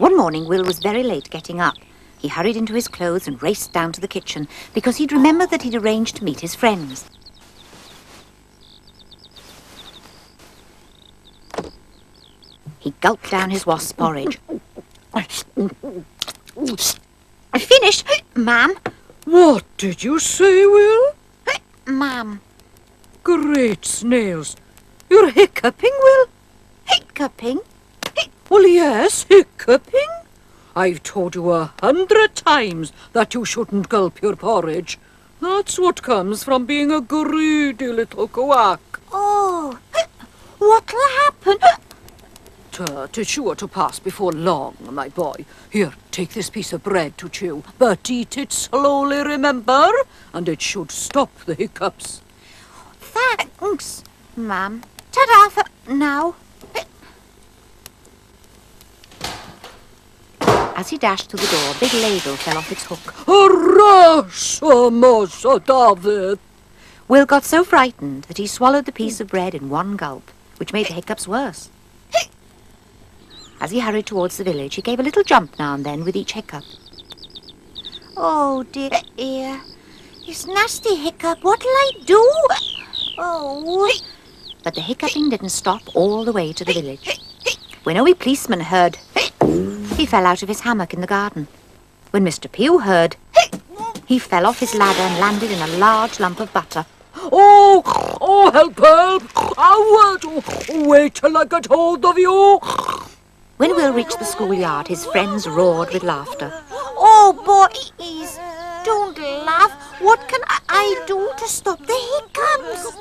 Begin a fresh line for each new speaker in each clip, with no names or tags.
One morning, Will was very late getting up. He hurried into his clothes and raced down to the kitchen because he'd remembered that he'd arranged to meet his friends. He gulped down his wasp porridge. I finished, ma'am.
What did you say, Will?
Ma'am.
Great snails. You're hiccuping, Will?
Hiccuping?
Well, yes, hiccuping. I've told you 100 times that you shouldn't gulp your porridge. That's what comes from being a greedy little quack.
Oh, what'll happen?
It's sure to pass before long, my boy. Here, take this piece of bread to chew, but eat it slowly, remember? And it should stop the hiccups.
Thanks, ma'am. Ta-da for now. As he dashed through the door, a big ladle fell off its hook.
David!
Will got so frightened that he swallowed the piece of bread in one gulp, which made the hiccups worse. As he hurried towards the village, he gave a little jump now and then with each hiccup. Oh, dear. This nasty hiccup, what'll I do? Oh. But the hiccuping didn't stop all the way to the village. When a wee policeman heard, he fell out of his hammock in the garden. When Mr. Pew heard, he fell off his ladder and landed in a large lump of butter.
Oh, help! Ow! Wait till I get hold of you!
When Will reached the schoolyard, his friends roared with laughter.
Oh, boys, don't laugh. What can I do to stop the hiccups?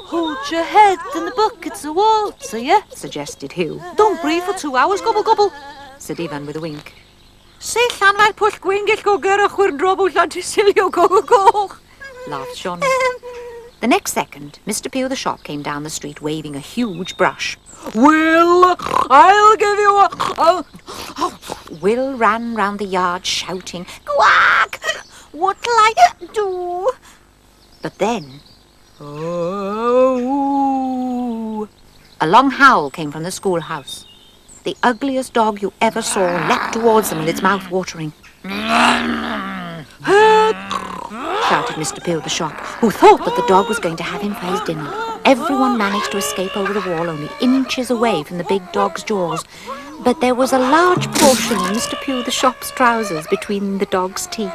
Hold your head in the buckets of water, yeah?
Suggested Hugh.
Don't breathe for 2 hours, gobble gobble,
said Ivan with a wink.
Say llanau pwll gwingell go ger a chwyrndrob o llantysilio go.
Laughed Shawnee. The next second, Mr. Pew the shop came down the street waving a huge brush.
Will, I'll give you a...
Will ran round the yard shouting,
Quack! What'll I do?
but then
Oh.
a long howl came from the schoolhouse. The ugliest dog you ever saw leapt towards them with its mouth watering. Shouted Mr. Pew the shop, who thought that the dog was going to have him for his dinner. Everyone managed to escape over the wall only inches away from the big dog's jaws, but there was a large portion of Mr. Pew the shop's trousers between the dog's teeth.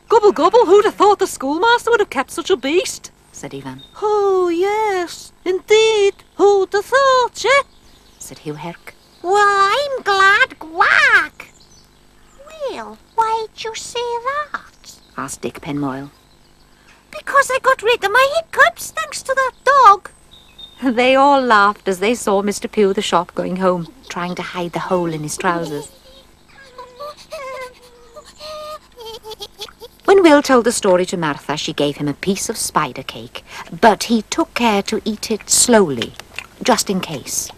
Gobble gobble, who'd have thought the schoolmaster would have kept such a beast?
Said Ivan.
Oh, yes, indeed. Who'd have thought, yeah?
Said Hugh Herc.
Well, I'm glad, Quack. Well, why'd you say that?
Asked Dick Penmoyle.
Because I got rid of my hiccups thanks to that dog.
They all laughed as they saw Mr. Pew the shop going home, trying to hide the hole in his trousers. When Will told the story to Martha, she gave him a piece of spider cake, but he took care to eat it slowly, just in case.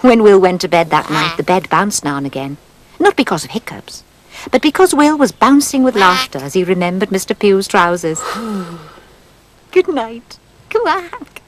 When Will went to bed that night, the bed bounced now and again, not because of hiccups, but because Will was bouncing with laughter as he remembered Mr. Pew's trousers. Good night. Quack.